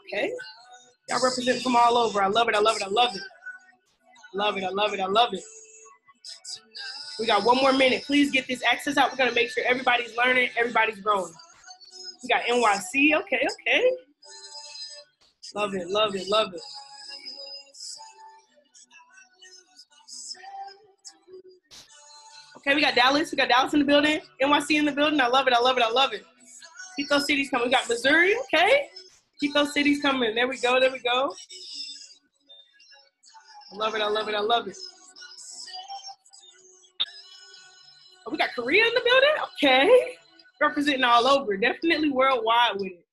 Okay. Y'all represent from all over. I love it. I love it. I love it. Love it. I love it. I love it. We got 1 more minute. Please get this access out. We're going to make sure everybody's learning, everybody's growing. We got NYC. Okay, okay. Love it, love it, love it. Okay, we got Dallas. We got Dallas in the building. NYC in the building. I love it, I love it, I love it. Keep those cities coming. We got Missouri. Okay. Keep those cities coming. There we go, there we go. I love it, I love it, I love it. Oh, we got Korea in the building? Okay. Representing all over. Definitely worldwide with it.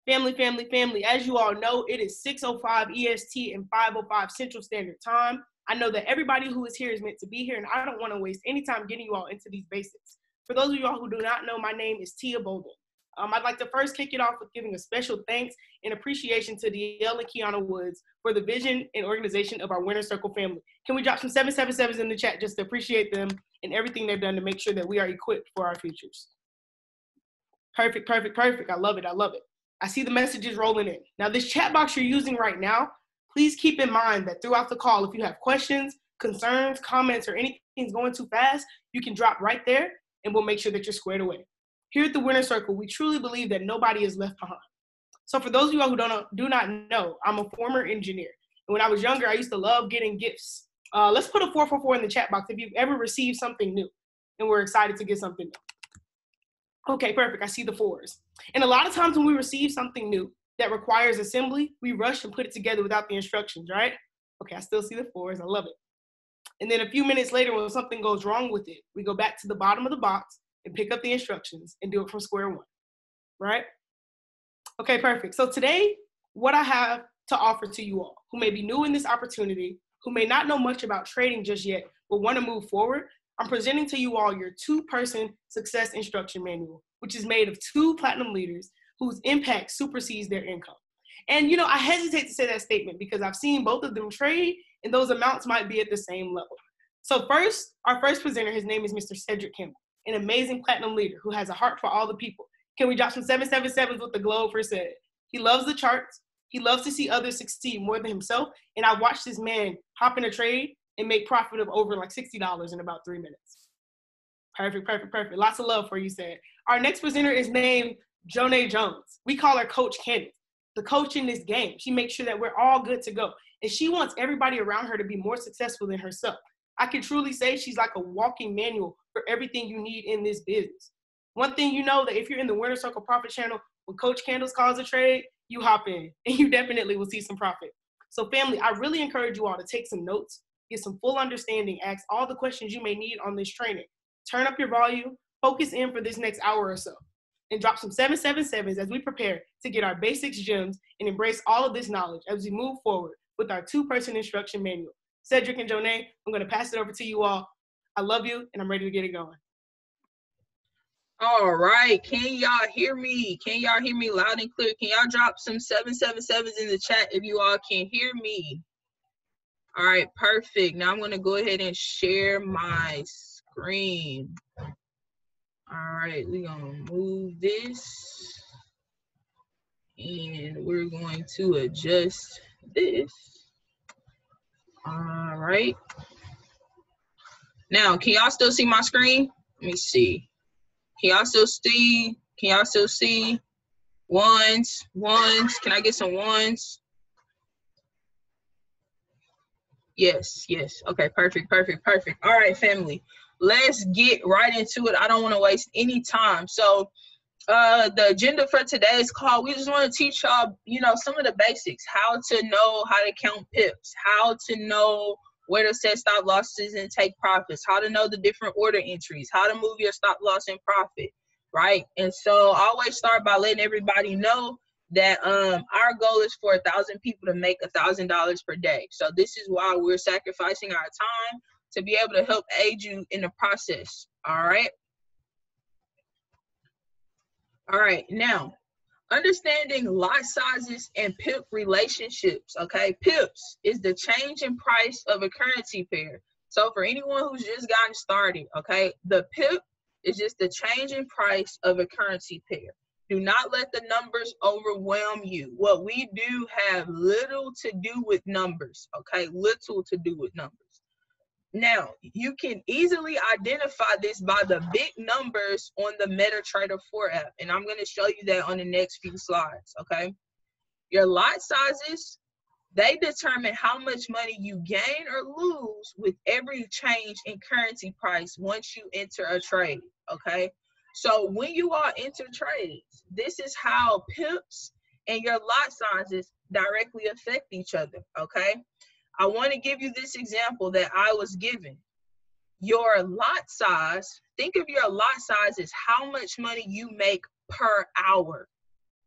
Family, family, family. As you all know, it is 6:05 EST and 5:05 Central Standard Time. I know that everybody who is here is meant to be here, and I don't want to waste any time getting you all into these basics. For those of you all who do not know, my name is Tia Bolden. I'd like to first kick it off with giving a special thanks and appreciation to DL and Kiana Woods for the vision and organization of our Winner Circle family. Can we drop some 777s in the chat just to appreciate them and everything they've done to make sure that we are equipped for our futures? Perfect, perfect, perfect. I love it, I love it. I see the messages rolling in. Now, this chat box you're using right now, please keep in mind that throughout the call, if you have questions, concerns, comments, or anything's going too fast, you can drop right there and we'll make sure that you're squared away. Here at the Winner Circle, we truly believe that nobody is left behind. So for those of you all who do not know, I'm a former engineer. And when I was younger, I used to love getting gifts. Let's put a 444 in the chat box if you've ever received something new and we're excited to get something new. Okay, perfect. I see the 4s. And a lot of times when we receive something new that requires assembly, we rush and put it together without the instructions, right? Okay, I still see the 4s. I love it. And then a few minutes later, when something goes wrong with it, we go back to the bottom of the box and pick up the instructions and do it from square one, right? Okay, perfect. So today, what I have to offer to you all who may be new in this opportunity, who may not know much about trading just yet, but want to move forward, I'm presenting to you all your 2-person success instruction manual, which is made of 2 platinum leaders whose impact supersedes their income. And, you know, I hesitate to say that statement because I've seen both of them trade and those amounts might be at the same level. So first, our first presenter, his name is Mr. Cedric Campbell, an amazing platinum leader who has a heart for all the people. Can we drop some 777s with the globe for said? He loves the charts. He loves to see others succeed more than himself. And I watched this man hop in a trade and make profit of over like $60 in about 3 minutes. Perfect, perfect, perfect. Lots of love for you, said. Our next presenter is named Jonay Jones. We call her Coach Candace, the coach in this game. She makes sure that we're all good to go. And she wants everybody around her to be more successful than herself. I can truly say she's like a walking manual for everything you need in this business. One thing you know that if you're in the Winner Circle Profit channel, when Coach Candace calls a trade, you hop in and you definitely will see some profit. So family, I really encourage you all to take some notes, get some full understanding, ask all the questions you may need on this training. Turn up your volume, focus in for this next hour or so, and drop some 777s as we prepare to get our basics gems and embrace all of this knowledge as we move forward with our 2-person instruction manual. Cedric and Jonay, I'm going to pass it over to you all. I love you, and I'm ready to get it going. All right. Can y'all hear me? Can y'all hear me loud and clear? Can y'all drop some 777s in the chat if you all can hear me? All right, perfect. Now I'm going to go ahead and share my screen. All right, we're going to move this. And we're going to adjust this. All right. Now, can y'all still see my screen? Let me see. Can y'all still see? Can y'all still see? Ones. Can I get some ones? Yes. Okay, perfect. All right, family. Let's get right into it. I don't want to waste any time. So the agenda for today's call, we just want to teach y'all, some of the basics, how to know how to count pips, how to know where to set stop losses and take profits, how to know the different order entries, how to move your stop loss and profit, right? And so I always start by letting everybody know that our goal is for 1,000 people to make $1,000 per day. So this is why we're sacrificing our time to be able to help aid you in the process, all right? All right, now, understanding lot sizes and PIP relationships, okay? PIPs is the change in price of a currency pair. So for anyone who's just gotten started, okay, the PIP is just the change in price of a currency pair. Do not let the numbers overwhelm you. What we do have little to do with numbers, okay? Little to do with numbers. Now, you can easily identify this by the big numbers on the MetaTrader 4 app, and I'm going to show you that on the next few slides, okay? Your lot sizes, they determine how much money you gain or lose with every change in currency price once you enter a trade, okay? So when you all enter trades, this is how pips and your lot sizes directly affect each other, okay? I want to give you this example that I was given. Your lot size, think of your lot size as how much money you make per hour,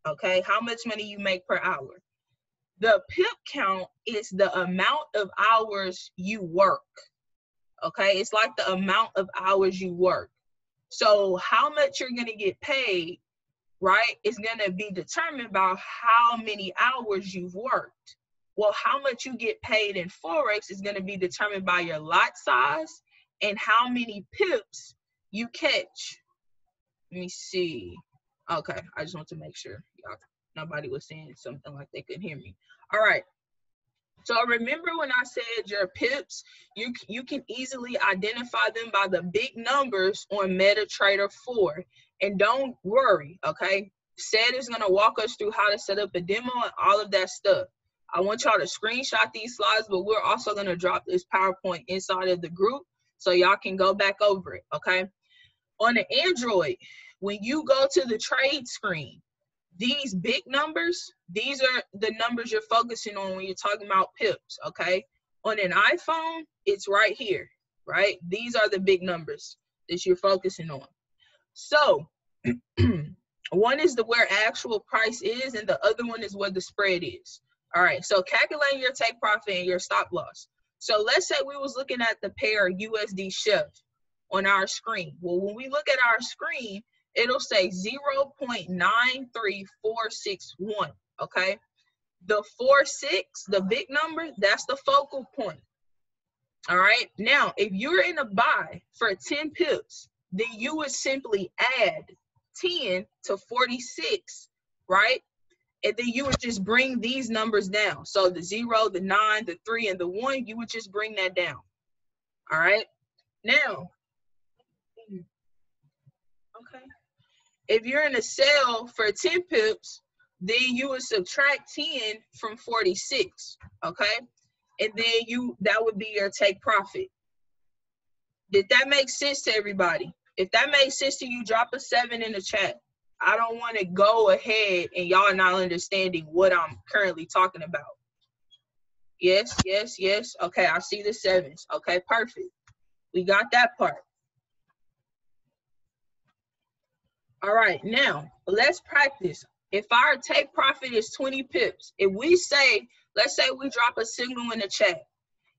okay? How much money you make per hour. The pip count is the amount of hours you work, okay? It's like the amount of hours you work. So how much you're going to get paid, right, is going to be determined by how many hours you've worked. Well, how much you get paid in Forex is going to be determined by your lot size and how many pips you catch. Let me see. Okay, I just want to make sure nobody was saying something like they couldn't hear me. All right. So remember when I said your pips, you can easily identify them by the big numbers on MetaTrader 4. And don't worry, okay? Seth is going to walk us through how to set up a demo and all of that stuff. I want y'all to screenshot these slides, but we're also going to drop this PowerPoint inside of the group so y'all can go back over it, okay? On the Android, when you go to the trade screen, these big numbers, these are the numbers you're focusing on when you're talking about pips, okay? On an iPhone, it's right here, right? These are the big numbers that you're focusing on. So one is where actual price is, and the other one is where the spread is. All right, so calculating your take profit and your stop loss. So let's say we was looking at the pair USD Chef on our screen. Well, when we look at our screen, it'll say 0.93461, okay? The 46, the big number, that's the focal point. All right, now if you're in a buy for 10 pips, then you would simply add 10 to 46, right? And then you would just bring these numbers down. So the 0, the 9, the 3, and the 1, you would just bring that down. All right, now, okay. If you're in a sell for 10 pips, then you would subtract 10 from 46, okay? And then that would be your take profit. Did that make sense to everybody? If that makes sense to you, drop a 7 in the chat. I don't want to go ahead and y'all not understanding what I'm currently talking about. Yes, yes, yes. Okay, I see the 7s. Okay, perfect. We got that part. All right, now let's practice. If our take profit is 20 pips, if we say, let's say we drop a signal in the chat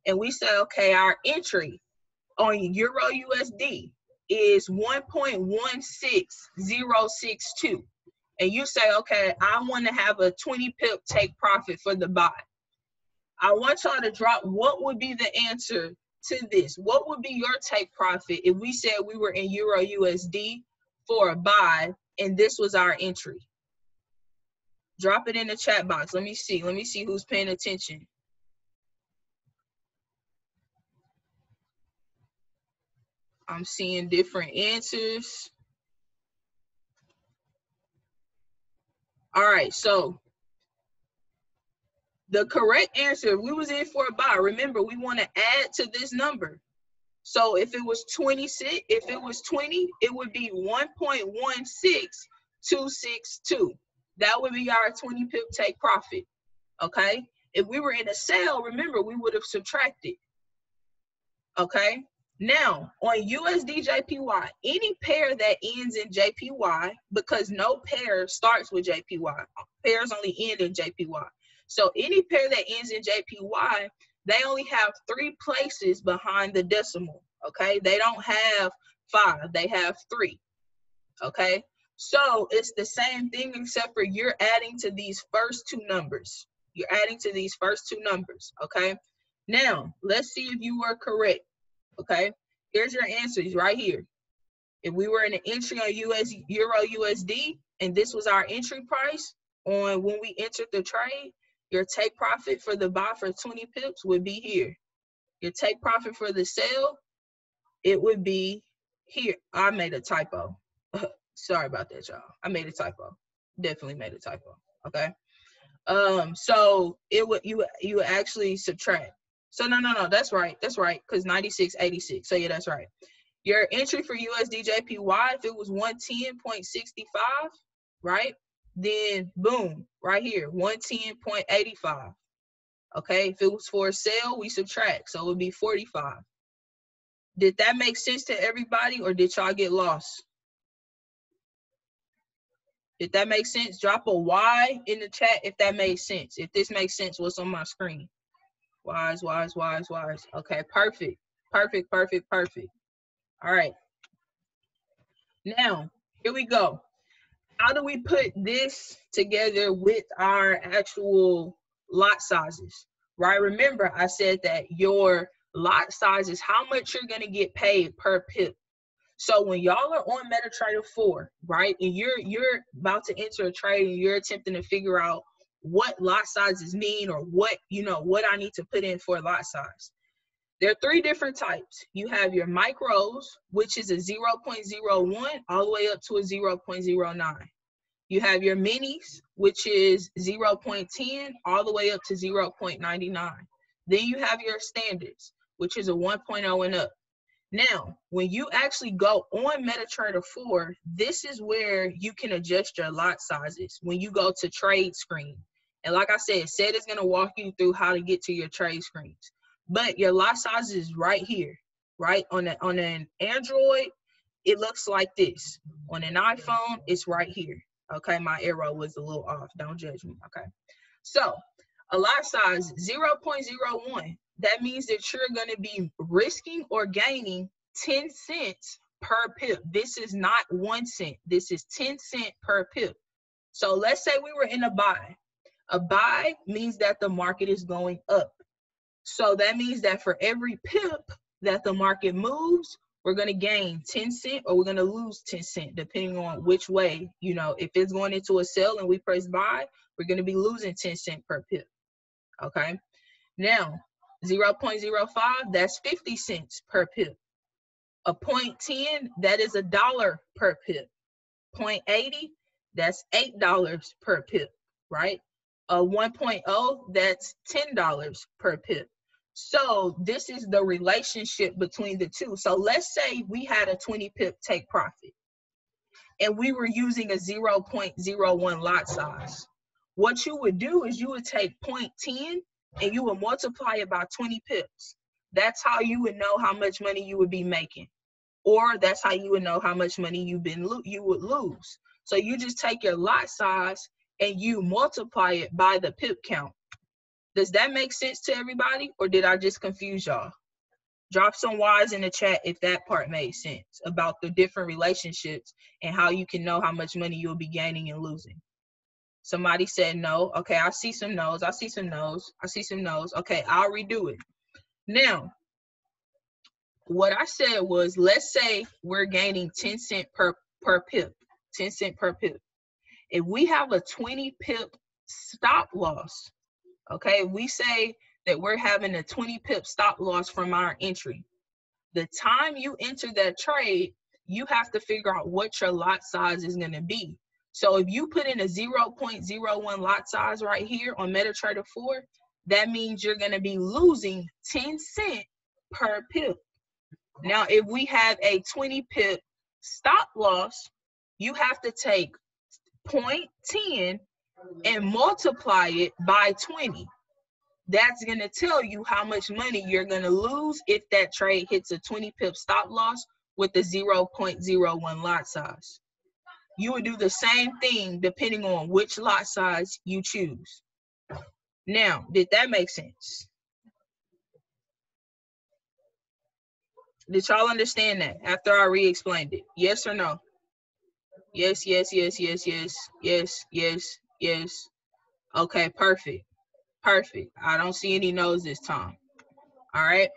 and we say, okay, our entry on Euro USD is 1.16062. And you say, okay, I want to have a 20 pip take profit for the buy. I want y'all to drop what would be the answer to this. What would be your take profit if we said we were in Euro USD for a buy and this was our entry? Drop it in the chat box. Let me see who's paying attention. I'm seeing different answers. All right, so the correct answer, if we was in for a buy, remember we want to add to this number. So if it was 26, if it was 20, it would be 1.16262. That would be our 20 pip take profit. Okay. If we were in a sale, remember we would have subtracted. Okay. Now on USD JPY, any pair that ends in JPY, because no pair starts with JPY, pairs only end in JPY. So any pair that ends in JPY, they only have 3 places behind the decimal. Okay. They don't have 5, they have 3. Okay. So it's the same thing except for you're adding to these first 2 numbers. You're adding to these first 2 numbers. Okay. Now let's see if you were correct. Okay, here's your answers right here. If we were in an entry on Euro USD, and this was our entry price on when we entered the trade, your take profit for the buy for 20 pips would be here. Your take profit for the sell, it would be here. I made a typo. Sorry about that, y'all. I made a typo. Definitely made a typo. Okay. So it would you actually subtract. So no, that's right. That's right. Because 96.86. So yeah, that's right. Your entry for USDJPY, if it was 110.65, right? Then boom, right here, 110.85. Okay, if it was for a sale, we subtract. So it would be 45. Did that make sense to everybody, or did y'all get lost? Did that make sense? Drop a Y in the chat if that made sense. If this makes sense, what's on my screen? Y's. Okay, perfect. All right. Now, here we go. How do we put this together with our actual lot sizes, right? Remember, I said that your lot size is how much you're going to get paid per pip. So when y'all are on MetaTrader 4, right, and you're about to enter a trade and you're attempting to figure out what lot sizes mean, or what I need to put in for lot size. There are 3 different types. You have your micros, which is a 0.01 all the way up to a 0.09. You have your minis, which is 0.10 all the way up to 0.99. Then you have your standards, which is a 1.0 and up. Now, when you actually go on MetaTrader 4, this is where you can adjust your lot sizes when you go to trade screen. And like I said, Seth is going to walk you through how to get to your trade screens. But your lot size is right here, right? On an Android, it looks like this. On an iPhone, it's right here. Okay, my arrow was a little off. Don't judge me, okay? So, a lot size, 0.01. That means that you're going to be risking or gaining 10 cents per pip. This is not 1 cent. This is 10 cents per pip. So let's say we were in a buy. A buy means that the market is going up. So that means that for every pip that the market moves, we're going to gain 10 cents or we're going to lose 10 cents, depending on which way, if it's going into a sell and we press buy, we're going to be losing 10 cents per pip. Okay. Now, 0.05, that's 50 cents per pip. A 0.10, that is $1 per pip. 0.80, that's $8 per pip, right? A 1.0, that's $10 per pip. So this is the relationship between the two. So let's say we had a 20 pip take profit and we were using a 0.01 lot size. What you would do is you would take 0.10 and you would multiply it by 20 pips. That's how you would know how much money you would be making. Or that's how you would know how much money you would lose. So you just take your lot size and you multiply it by the pip count. Does that make sense to everybody, or did I just confuse y'all? Drop some Y's in the chat if that part made sense about the different relationships and how you can know how much money you'll be gaining and losing. Somebody said no. Okay, I see some no's. I see some no's. I see some no's. Okay, I'll redo it. Now, what I said was, let's say we're gaining 10 cents per pip. 10 cents per pip. If we have a 20 pip stop loss, okay, we say that we're having a 20 pip stop loss from our entry. The time you enter that trade, you have to figure out what your lot size is going to be. So if you put in a 0.01 lot size right here on MetaTrader 4, that means you're going to be losing 10 cents per pip. Now, if we have a 20 pip stop loss, you have to take 0.10 and multiply it by 20. That's going to tell you how much money you're going to lose if that trade hits a 20 pip stop loss with the 0.01 lot size. You would do the same thing depending on which lot size you choose. Now, did that make sense? Did y'all understand that after I re-explained it? Yes or no? Yes, yes, yes, yes, yes, yes, yes, yes. Okay, perfect. Perfect. I don't see any no's this time. All right.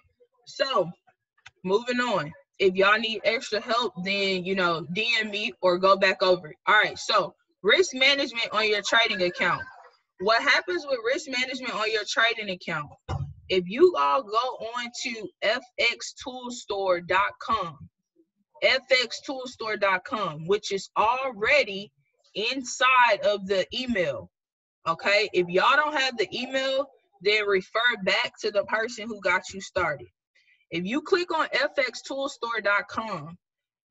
So, moving on. If y'all need extra help, then, you know, DM me or go back over it. All right, so risk management on your trading account. What happens with risk management on your trading account? If you all go on to fxtoolstore.com, fxtoolstore.com, which is already inside of the email, okay? If y'all don't have the email, then refer back to the person who got you started. If you click on fxtoolstore.com,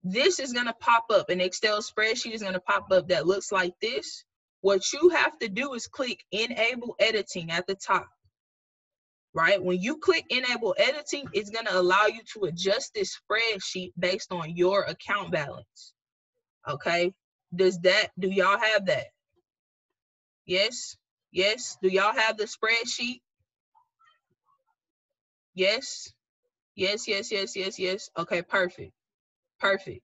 this is going to pop up. An Excel spreadsheet is going to pop up that looks like this. What you have to do is click Enable Editing at the top, right? When you click Enable Editing, it's going to allow you to adjust this spreadsheet based on your account balance, okay? Do y'all have that? Yes? Yes? Do y'all have the spreadsheet? Yes? Yes, yes, yes, yes, yes. Okay, perfect. Perfect.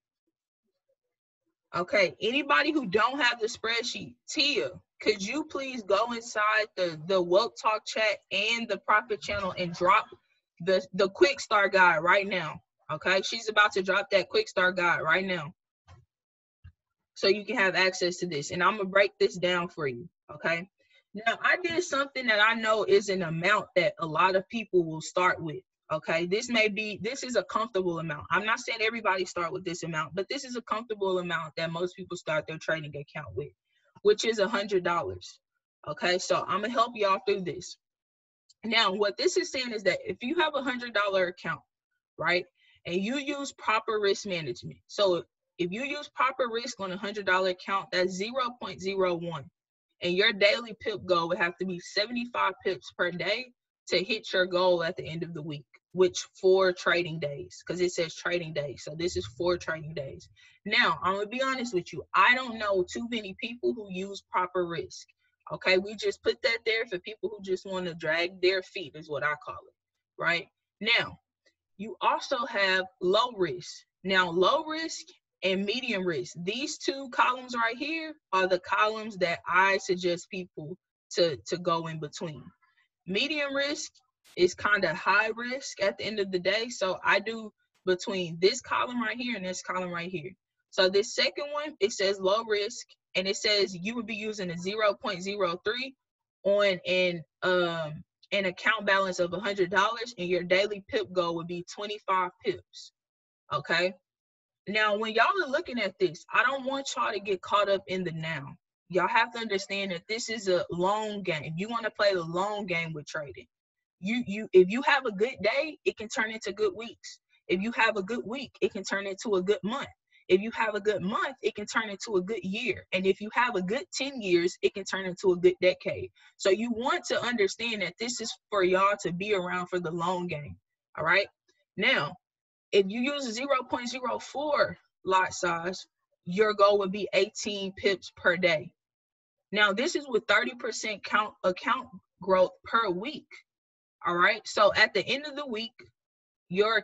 Okay, anybody who don't have the spreadsheet, Tia, could you please go inside the Wealth Talk chat and the Profit channel and drop the quick start guide right now? Okay, she's about to drop that quick start guide right now, so you can have access to this. And I'm gonna break this down for you. Okay, now I did something that I know is an amount that a lot of people will start with. Okay, this is a comfortable amount. I'm not saying everybody start with this amount, but this is a comfortable amount that most people start their trading account with, which is $100. Okay, so I'm gonna help y'all through this. Now, what this is saying is that if you have $100 account, right, and you use proper risk management, so if you use proper risk on a $100 account, that's 0.01, and your daily pip goal would have to be 75 pips per day to hit your goal at the end of the week, which 4 trading days, because it says trading days. So this is 4 trading days. Now, I'm going to be honest with you. I don't know too many people who use proper risk. Okay, we just put that there for people who just want to drag their feet, is what I call it, right? Now, you also have low risk. Now, low risk and medium risk, these 2 columns right here are the columns that I suggest people to go in between. Medium risk is kind of high risk at the end of the day. So I do between this column right here and this column right here. So this second one, it says low risk, and it says you would be using a 0.03 on an account balance of $100, and your daily pip goal would be 25 pips. Okay. Now, when y'all are looking at this, I don't want y'all to get caught up in the now. Y'all have to understand that this is a long game. You want to play the long game with trading. If you have a good day, it can turn into good weeks. If you have a good week, it can turn into a good month. If you have a good month, it can turn into a good year. And if you have a good 10 years, it can turn into a good decade. So you want to understand that this is for y'all to be around for the long game. All right. Now, if you use a 0.04 lot size, your goal would be 18 pips per day. Now, this is with 30% account growth per week. All right. So at the end of the week, your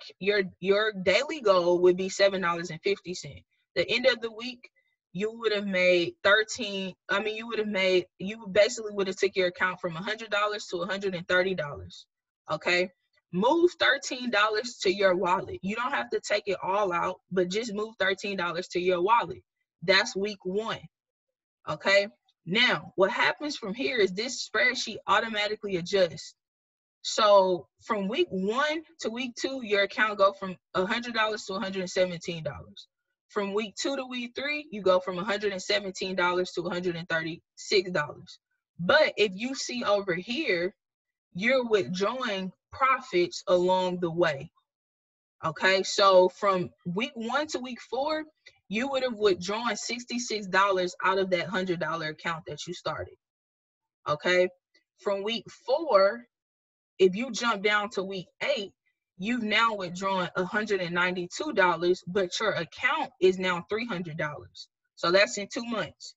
daily goal would be $7.50. The end of the week, you would have made you basically would have took your account from $100 to $130. Okay. Move $13 to your wallet. You don't have to take it all out, but just move $13 to your wallet. That's week 1. Okay. Now, what happens from here is this spreadsheet automatically adjusts. So from week 1 to week 2, your account go from $100 to $117. From week 2 to week 3, you go from $117 to $136. But if you see over here, you're withdrawing profits along the way. Okay, so from week 1 to week 4, you would have withdrawn $66 out of that $100 account that you started. Okay, from week 4, if you jump down to week 8, you've now withdrawn $192, but your account is now $300. So that's in 2 months.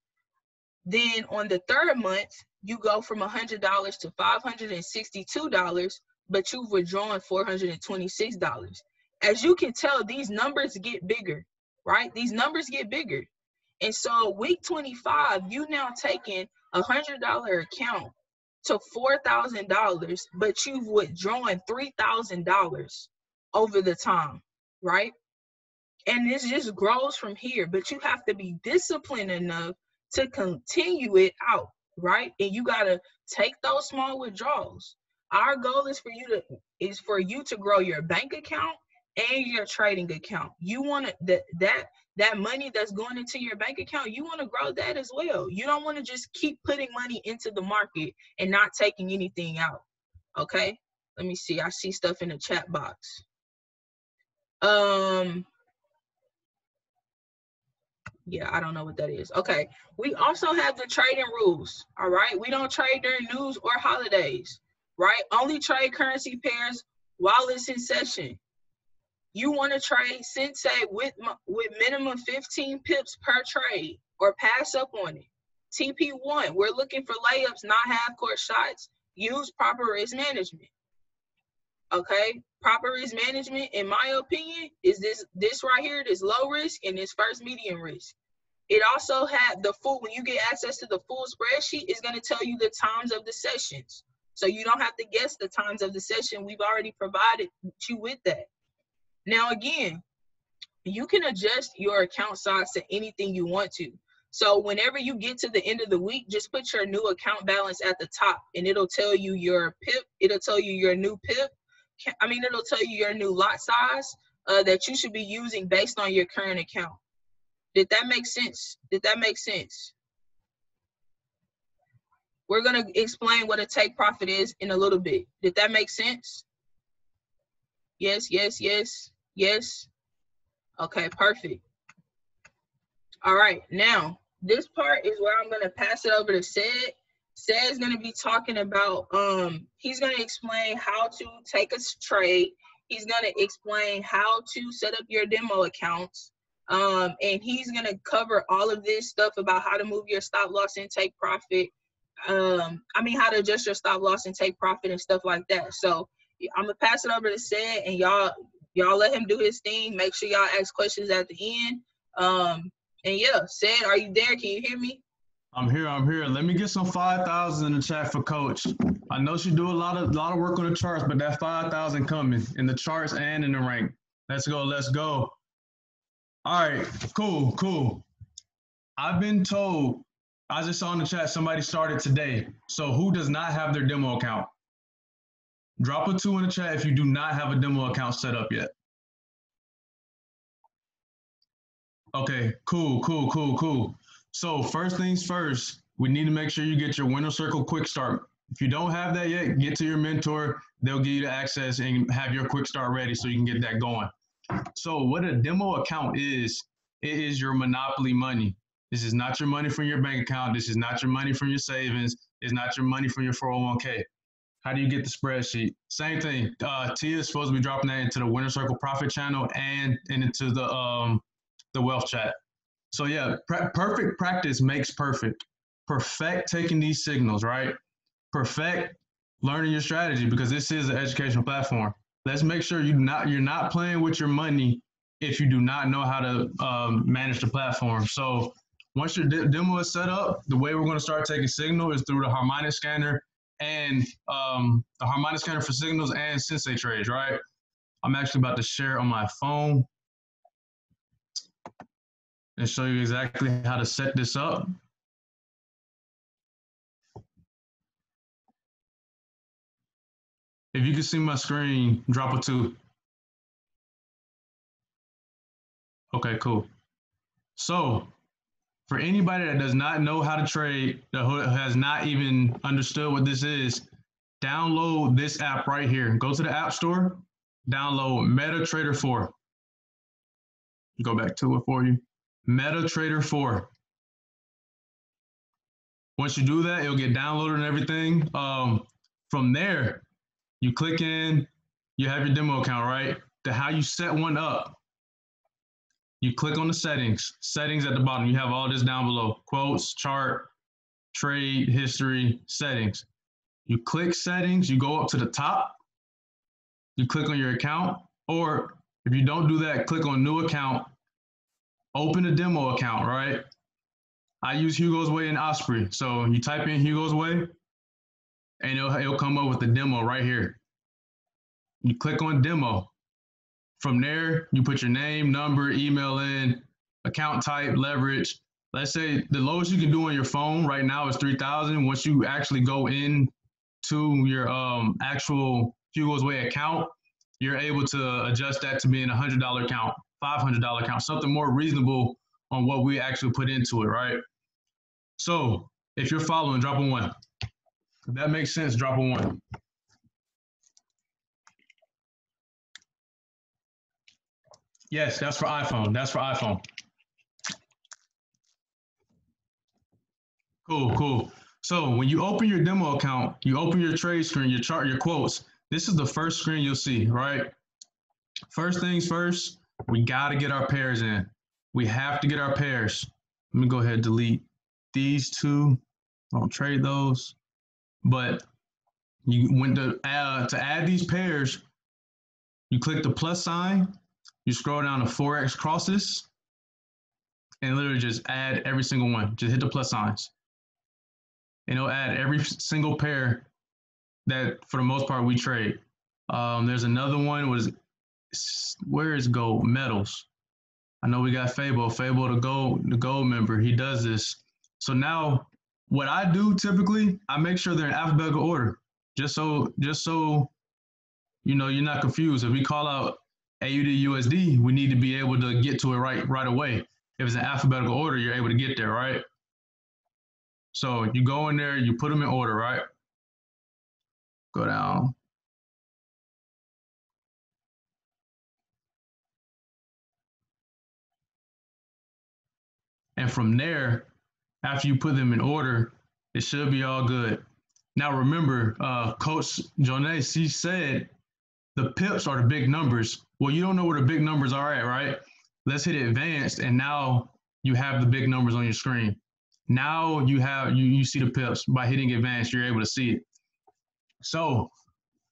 Then on the 3rd month, you go from $100 to $562, but you've withdrawn $426. As you can tell, these numbers get bigger, right? These numbers get bigger. And so week 25, you now taking a $100 account to $4,000, but you've withdrawn $3,000 over the time, right? And this just grows from here, but you have to be disciplined enough to continue it out, right? And you got to take those small withdrawals. Our goal is for you to grow your bank account and your trading account. You want that money that's going into your bank account, you want to grow that as well. You don't want to just keep putting money into the market and not taking anything out. Okay? Let me see. I see stuff in the chat box. Yeah, I don't know what that is. Okay. We also have the trading rules. All right. We don't trade during news or holidays, right? Only trade currency pairs while it's in session. You want to trade Sensei with minimum 15 pips per trade or pass up on it. TP1, we're looking for layups, not half-court shots. Use proper risk management. Okay, proper risk management, in my opinion, is this right here, this low risk and this first medium risk. It also had the full, when you get access to the full spreadsheet, it's going to tell you the times of the sessions. So you don't have to guess the times of the session. We've already provided you with that. Now, again, you can adjust your account size to anything you want to. So whenever you get to the end of the week, just put your new account balance at the top and it'll tell you your PIP. It'll tell you your new PIP. It'll tell you your new lot size that you should be using based on your current account. Did that make sense? Did that make sense? We're going to explain what a take profit is in a little bit. Did that make sense? Yes, yes, yes, yes. Okay, perfect. All right, now this part is where I'm going to pass it over to Sid. Sid is going to be talking about, he's going to explain how to take a trade. He's going to explain how to set up your demo accounts. And he's going to cover all of this stuff about how to move your stop loss and take profit. How to adjust your stop loss and take profit and stuff like that. So I'm going to pass it over to Sid, and y'all let him do his thing. Make sure y'all ask questions at the end. And yeah, Sid, are you there? Can you hear me? I'm here. Let me get some 5,000 in the chat for Coach. I know she do a lot of work on the charts, but that 5,000 coming in the charts and in the rank. Let's go. All right, cool. I've been told, I just saw in the chat, somebody started today. So who does not have their demo account? Drop a 2 in the chat if you do not have a demo account set up yet. Okay, cool. So first things first, we need to make sure you get your Winner Circle Quick Start. If you don't have that yet, get to your mentor. They'll give you the access and have your Quick Start ready so you can get that going. So what a demo account is, it is your monopoly money. This is not your money from your bank account. This is not your money from your savings. It's not your money from your 401k. How do you get the spreadsheet? Same thing. Tia is supposed to be dropping that into the Winner Circle Profit channel and into the wealth chat. So yeah, perfect practice makes perfect. Perfect taking these signals, right? Perfect learning your strategy, because this is an educational platform. Let's make sure you're not playing with your money if you do not know how to manage the platform. So once your demo is set up, the way we're going to start taking signal is through the harmonic scanner and the harmonic scanner for signals and Sensei trades, right? I'm actually about to share on my phone and show you exactly how to set this up. If you can see my screen, drop a 2. Okay, cool. So for anybody that does not know how to trade, that has not even understood what this is, download this app right here. Go to the App Store, download MetaTrader 4. Go back to it for you. MetaTrader 4. Once you do that, it'll get downloaded and everything. From there, you click in, you have your demo account, right? How you set one up, you click on the settings at the bottom. You have all this down below: quotes, chart, trade, history, settings. You click settings, you go up to the top, you click on your account, or if you don't do that, click on new account, open a demo account, right? I use Hugo's Way and Osprey. So you type in Hugo's Way and it'll come up with the demo right here. You click on demo. From there, you put your name, number, email in, account type, leverage. Let's say the lowest you can do on your phone right now is 3,000. Once you actually go in to your actual Hugo's Way account, you're able to adjust that to being $100 account, $500 account, something more reasonable on what we actually put into it, right? So if you're following, drop a 1. If that makes sense, drop a 1. Yes, that's for iPhone. That's for iPhone. Cool. So when you open your demo account, you open your trade screen, your chart, your quotes. This is the first screen you'll see, right? First things first, we got to get our pairs in. We have to get our pairs. Let me go ahead and delete these two. Don't trade those. But you went to add these pairs, you click the plus sign, you scroll down to Forex crosses, and literally just add every single one. Just hit the plus signs. And it'll add every single pair that, for the most part, we trade. There's another one. Where is gold? Metals. I know we got Fabo, the gold member. He does this. So now, what I do typically, I make sure they're in alphabetical order, just so you know you're not confused. If we call out AUD USD, we need to be able to get to it right away. If it's in alphabetical order, you're able to get there, right? So you go in there, you put them in order, right? Go down. And from there, after you put them in order, it should be all good. Now remember, Coach Jones, he said the pips are the big numbers. Well, you don't know where the big numbers are at, right? Let's hit advanced, and now you have the big numbers on your screen. Now you see the pips. By hitting advanced, you're able to see it. So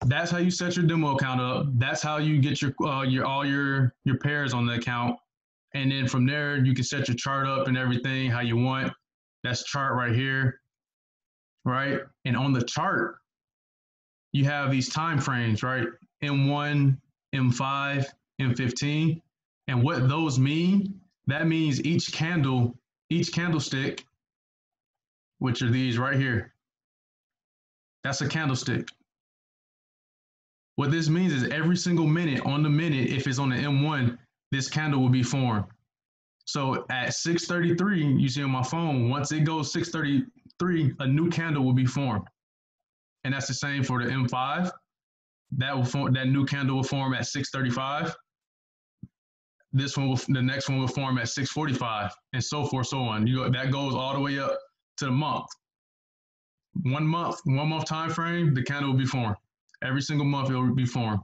that's how you set your demo account up. That's how you get your all your pairs on the account. And then from there, you can set your chart up and everything how you want. That's chart right here, right? And on the chart, you have these time frames, right? M1, M5, M15. And what those mean, that means each candlestick, which are these right here, that's a candlestick. What this means is every single minute on the minute, if it's on the M1, this candle will be formed. So at 6:33, you see on my phone, once it goes 6:33, a new candle will be formed. And that's the same for the M5. That new candle will form at 6:35. The next one will form at 6:45, and so forth, so on. That goes all the way up to the month. 1 month time frame, the candle will be formed. Every single month it will be formed.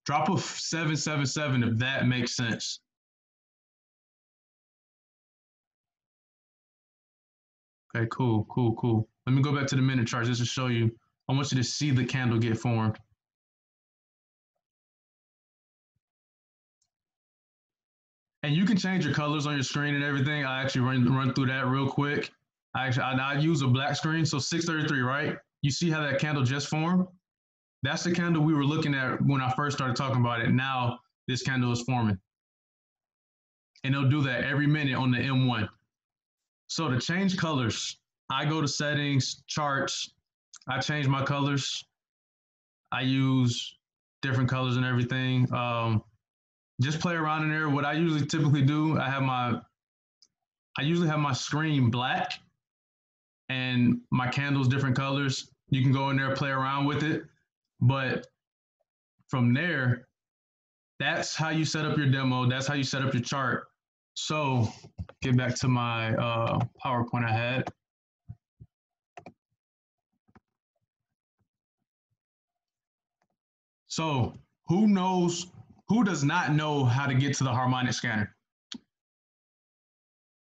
Drop a 777 if that makes sense. Okay, cool. Let me go back to the minute chart just to show you. I want you to see the candle get formed. And you can change your colors on your screen and everything. I actually run through that real quick. I use a black screen. So 6:33, right? You see how that candle just formed? That's the candle we were looking at when I first started talking about it. Now this candle is forming. And they'll do that every minute on the M1. So to change colors, I go to settings, charts. I change my colors. I use different colors and everything. Just play around in there. What I usually typically do, I usually have my screen black and my candles different colors. You can go in there, play around with it. But from there, that's how you set up your demo. That's how you set up your chart. So get back to my PowerPoint I had. So who does not know how to get to the harmonic scanner?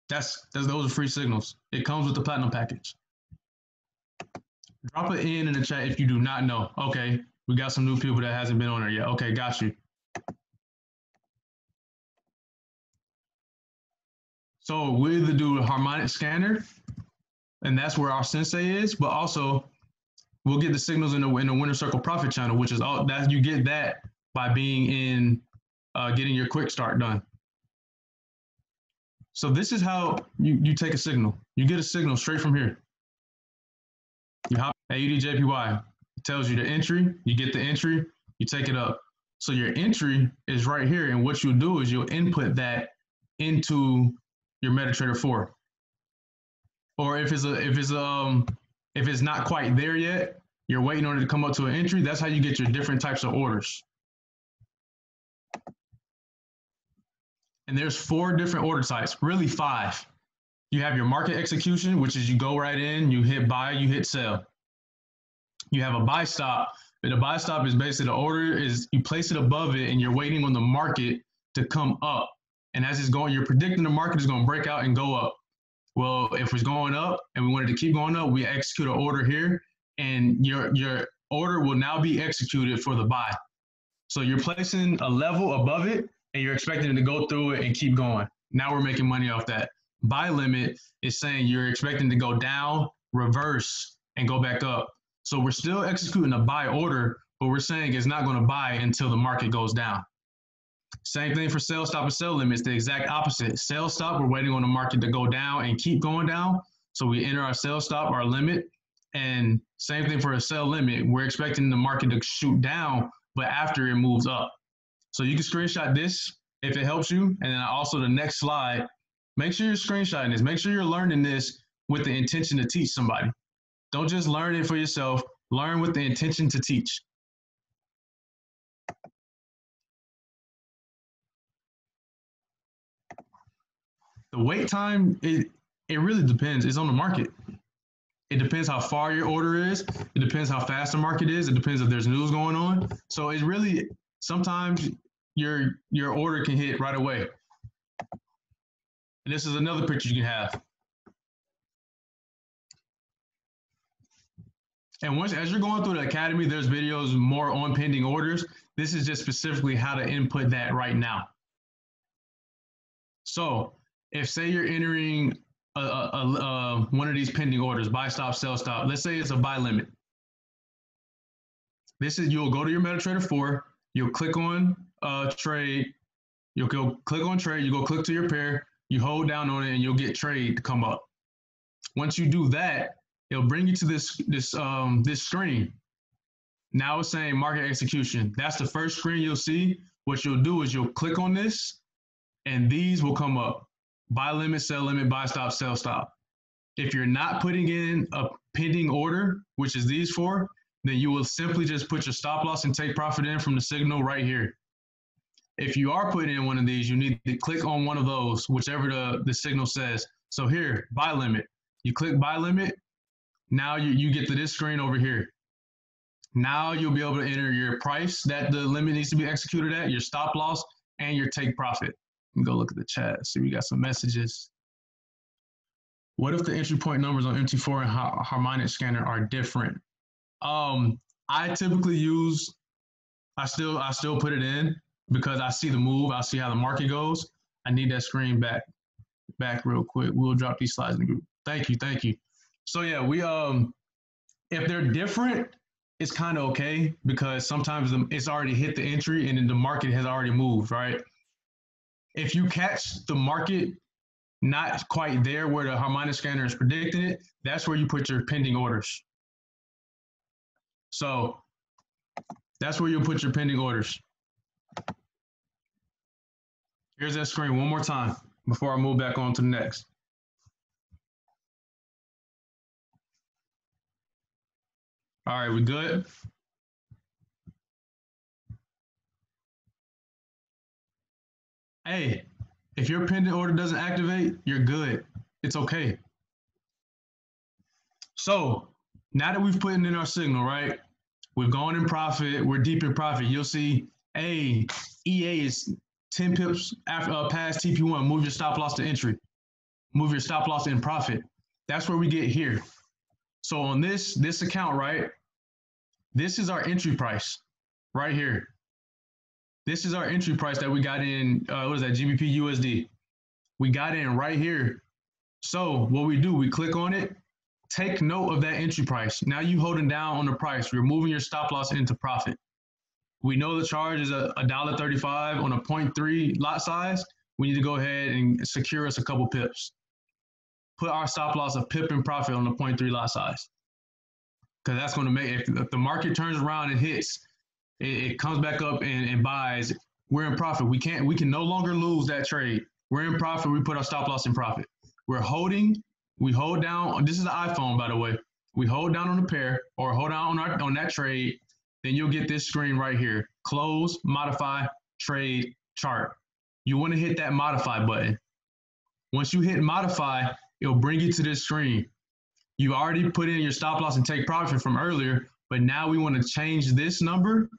Those are free signals. It comes with the platinum package. Drop it in the chat if you do not know. Okay, we got some new people that hasn't been on there yet. Okay, got you. So we either do the harmonic scanner, and that's where our sensei is, but also we'll get the signals in the winner circle profit channel, which is all that you get that by being in getting your quick start done. So this is how you take a signal. You get a signal straight from here. You hop AUDJPY. It tells you the entry. You get the entry. You take it up. So your entry is right here, and what you'll do is you'll input that into your MetaTrader 4. Or if it's not quite there yet, you're waiting on it to come up to an entry. That's how you get your different types of orders. And there's 4 different order types, really 5. You have your market execution, which is you go right in, you hit buy, you hit sell. You have a buy stop. But a buy stop is basically the order is you place it above it and you're waiting on the market to come up. And as it's going, you're predicting the market is going to break out and go up. Well, if it's going up and we wanted to keep going up, we execute an order here, and your order will now be executed for the buy. So you're placing a level above it and you're expecting it to go through it and keep going. Now we're making money off that. Buy limit is saying you're expecting to go down, reverse, and go back up. So we're still executing a buy order, but we're saying it's not going to buy until the market goes down. Same thing for sell stop and sell limit. It's the exact opposite. Sell stop, we're waiting on the market to go down and keep going down. So we enter our sell stop, our limit. And same thing for a sell limit. We're expecting the market to shoot down, but after it moves up. So you can screenshot this if it helps you. And then also the next slide, make sure you're screenshotting this. Make sure you're learning this with the intention to teach somebody. Don't just learn it for yourself. Learn with the intention to teach. The wait time, it really depends. It's on the market. It depends how far your order is. It depends how fast the market is. It depends if there's news going on. So it really, sometimes your order can hit right away. And this is another picture you can have. And once, as you're going through the academy, there's videos more on pending orders. This is just specifically how to input that right now. So if say you're entering one of these pending orders, buy stop, sell stop, let's say it's a buy limit. This is, you'll go to your MetaTrader 4, you'll click on trade, you'll go click on trade, you go click to your pair, you hold down on it and you'll get trade to come up. Once you do that, it'll bring you to this screen. Now it's saying market execution. That's the first screen you'll see. What you'll do is you'll click on this and these will come up. Buy limit, sell limit, buy stop, sell stop. If you're not putting in a pending order, which is these 4, then you will simply just put your stop loss and take profit in from the signal right here. If you are putting in one of these, you need to click on one of those, whichever the signal says. So here, buy limit. You click buy limit. Now you get to this screen over here. Now you'll be able to enter your price that the limit needs to be executed at, your stop loss, and your take profit. And go look at the chat. See, we got some messages. What if the entry point numbers on MT4 and harmonic scanner are different? I typically use, I still put it in because I see the move. I see how the market goes. I need that screen back real quick. We'll drop these slides in the group. Thank you. So yeah, we if they're different, it's kind of okay because sometimes it's already hit the entry and then the market has already moved, right? If you catch the market not quite there where the harmonic scanner is predicting it, that's where you put your pending orders. So that's where you'll put your pending orders. Here's that screen one more time before I move back on to the next. All right, we good? Hey, if your pending order doesn't activate, you're good. It's okay. So now that we've put in our signal, right? We've gone in profit. We're deep in profit. You'll see, hey, EA is 10 pips after past TP1. Move your stop loss to entry. Move your stop loss in profit. That's where we get here. So on this account, right? This is our entry price right here. This is our entry price that we got in, what is that, GBP USD. We got in right here. So what we do, we click on it, take note of that entry price. Now you holding down on the price, you're moving your stop loss into profit. We know the charge is $1.35 on a 0.3 lot size. We need to go ahead and secure us a couple pips. Put our stop loss of pip and profit on the 0.3 lot size. Because that's going to make, if the market turns around and hits, it comes back up and buys, we're in profit. We can no longer lose that trade. We're in profit. We put our stop loss in profit. We're holding. We hold down. This is the iPhone, by the way. We hold down on the pair or hold down on that trade. Then you'll get this screen right here. Close, modify, trade, chart. You want to hit that modify button. Once you hit modify, it'll bring you to this screen. You already put in your stop loss and take profit from earlier, but now we want to change this number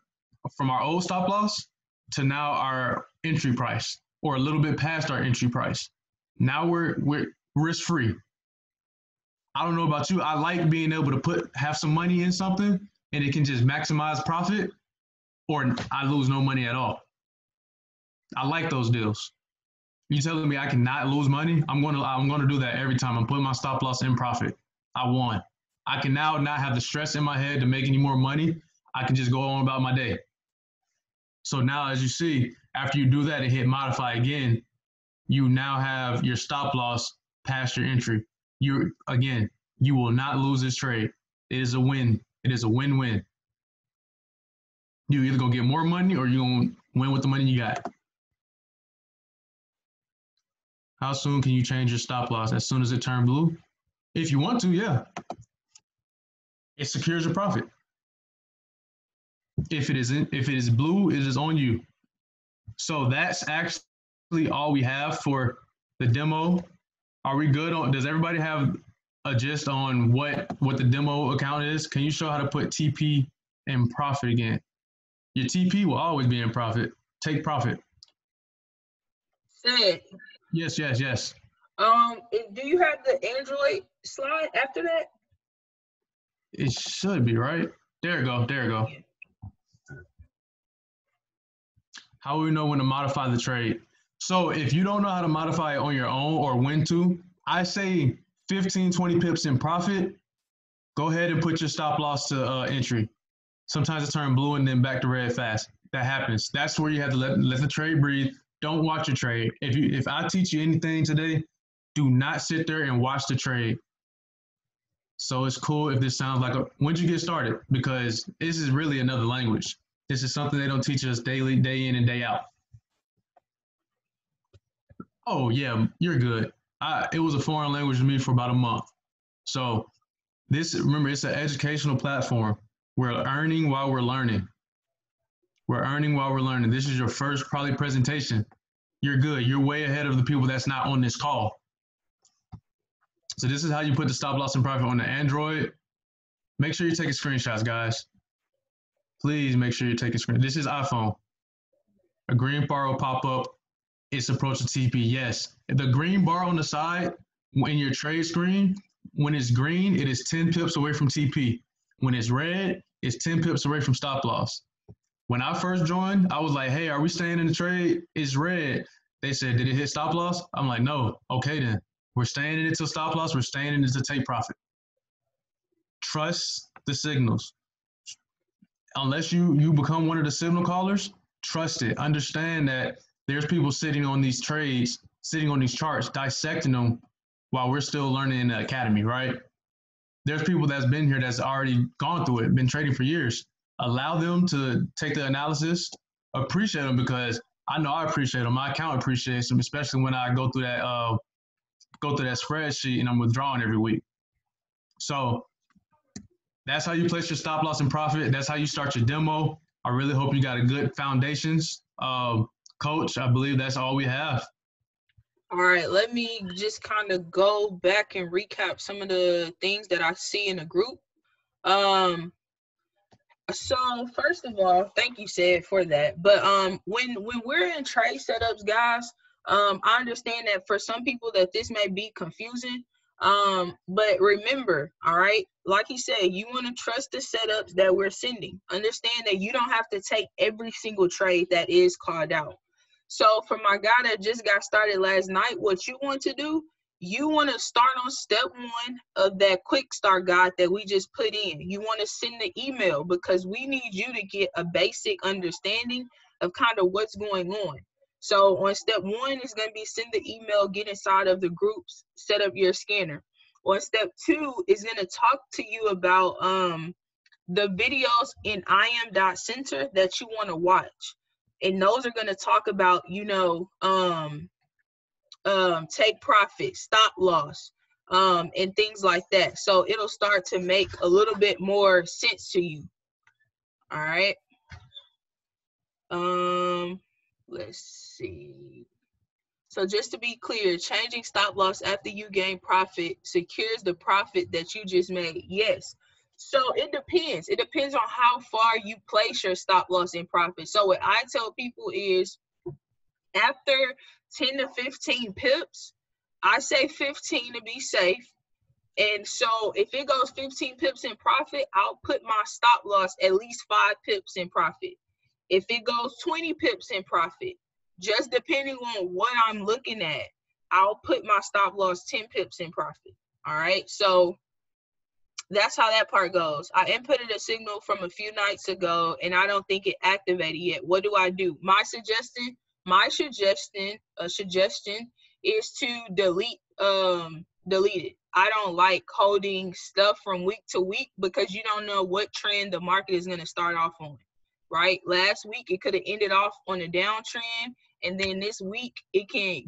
from our old stop loss to now our entry price, or a little bit past our entry price. Now we're risk-free. I don't know about you. I like being able to have some money in something and it can just maximize profit, or I lose no money at all. I like those deals. You telling me I cannot lose money? I'm gonna do that every time. I'm putting my stop loss in profit. I won. I can now not have the stress in my head to make any more money. I can just go on about my day. So now, as you see, after you do that and hit modify again, you now have your stop loss past your entry. You will not lose this trade. It is a win. It is a win-win. You either gonna get more money or you're gonna win with the money you got. How soon can you change your stop loss? As soon as it turned blue? If you want to, yeah. It secures your profit. If it is blue, it is on you. So that's actually all we have for the demo. Are we good on? Does everybody have a gist on what the demo account is? Can you show how to put TP in profit again? Your TP will always be in profit. Take profit. Say it. Yes. Do you have the Android slide after that? It should be, right? There you go. Yeah. How will we know when to modify the trade? So if you don't know how to modify it on your own or when to, I say 15, 20 pips in profit, go ahead and put your stop loss to entry. Sometimes it turns blue and then back to red fast. That happens. That's where you have to let the trade breathe. Don't watch your trade. If I teach you anything today, do not sit there and watch the trade. So it's cool if this sounds like when'd you get started? Because this is really another language. This is something they don't teach us daily, day in and day out. Oh yeah, you're good. It was a foreign language to me for about a month. So remember, it's an educational platform. We're earning while we're learning. This is your first probably presentation. You're good. You're way ahead of the people that's not on this call. So this is how you put the stop loss and profit on the Android. Make sure you're taking screenshots, guys. Please make sure you're taking screenshots. This is iPhone. A green bar will pop up. It's approach to TP. Yes. The green bar on the side in your trade screen, when it's green, it is 10 pips away from TP. When it's red, it's 10 pips away from stop loss. When I first joined, I was like, hey, are we staying in the trade? It's red. They said, did it hit stop loss? I'm like, no. Okay, then. We're staying in it till stop loss. We're staying in it to take profit. Trust the signals. Unless you become one of the signal callers, trust it. Understand that there's people sitting on these trades, sitting on these charts, dissecting them while we're still learning in the academy, right? There's people that's been here that's already gone through it, been trading for years. Allow them to take the analysis, appreciate them, because I know I appreciate them. My account appreciates them, especially when I go through that spreadsheet and I'm withdrawing every week. So that's how you place your stop loss and profit. That's how you start your demo. I really hope you got a good foundations. Coach, I believe that's all we have. All right, let me just kind of go back and recap some of the things that I see in the group. So first of all, thank you, Sid, for that. But when we're in trade setups, guys, I understand that for some people that this may be confusing. But remember, all right, like he said, you want to trust the setups that we're sending. Understand that you don't have to take every single trade that is called out. So for my guy that just got started last night, what you want to do, you want to start on step 1 of that quick start guide that we just put in. You want to send the email because we need you to get a basic understanding of kind of what's going on. So on step 1 is going to be send the email, get inside of the groups, set up your scanner. On step 2 is going to talk to you about the videos in im.center that you want to watch. And those are going to talk about, you know, take profit, stop loss, and things like that. So it'll start to make a little bit more sense to you. All right. Let's see. So just to be clear, changing stop loss after you gain profit secures the profit that you just made. Yes. So it depends. It depends on how far you place your stop loss in profit. So what I tell people is after 10 to 15 pips, I say 15 to be safe. And so if it goes 15 pips in profit, I'll put my stop loss at least 5 pips in profit. If it goes 20 pips in profit, just depending on what I'm looking at, I'll put my stop loss 10 pips in profit. All right. So that's how that part goes. I inputted a signal from a few nights ago and I don't think it activated yet. What do I do? My suggestion is to delete it. I don't like holding stuff from week to week because you don't know what trend the market is going to start off on, right? Last week it could have ended off on a downtrend, and then this week it can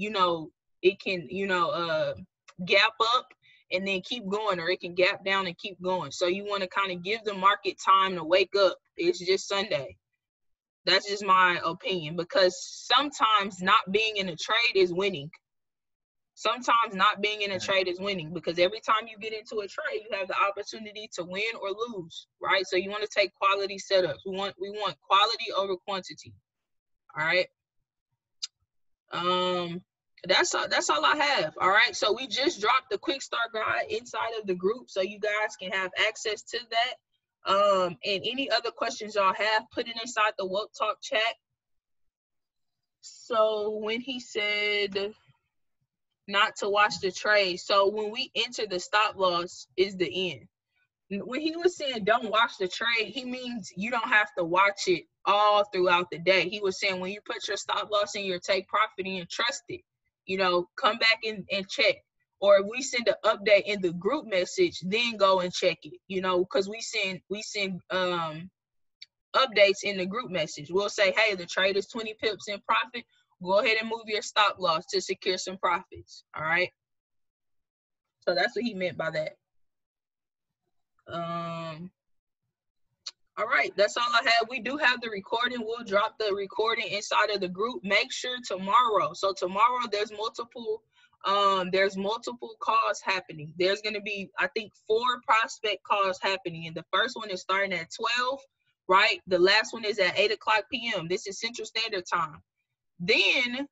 gap up and then keep going, or it can gap down and keep going. So you want to kind of give the market time to wake up. It's just Sunday. That's just my opinion, because sometimes not being in a trade is winning. Sometimes not being in a trade is winning, because every time you get into a trade, you have the opportunity to win or lose, right? So you want to take quality setups. We want quality over quantity. All right. That's all I have. All right. So we just dropped the quick start guide inside of the group, so you guys can have access to that. And any other questions y'all have, put it inside the Woke Talk chat. So when he said not to watch the trade, so when we enter the stop loss is the end. When he was saying don't watch the trade, he means you don't have to watch it all throughout the day. He was saying when you put your stop loss in your take profit and trust it, you know, come back and check. Or if we send an update in the group message, then go and check it, you know, because we send updates in the group message. We'll say, hey, the trade is 20 pips in profit. Go ahead and move your stop loss to secure some profits. All right. So that's what he meant by that. All right, that's all I have. We do have the recording. We'll drop the recording inside of the group. Make sure tomorrow. So tomorrow there's multiple calls happening. There's going to be, I think, 4 prospect calls happening. And the first one is starting at 12, right? The last one is at 8 o'clock p.m. This is Central Standard Time. Then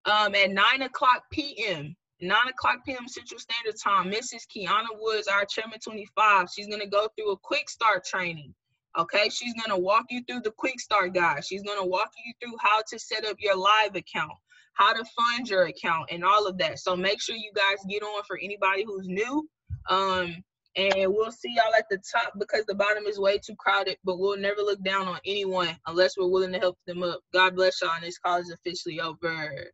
at 9 o'clock p.m. Central Standard Time, Mrs. Kiana Woods, our Chairman 25, she's going to go through a quick start training. Okay, she's going to walk you through the quick start guide. She's going to walk you through how to set up your live account, how to fund your account, and all of that. So make sure you guys get on for anybody who's new. And we'll see y'all at the top, because the bottom is way too crowded, but we'll never look down on anyone unless we're willing to help them up. God bless y'all, and this call is officially over.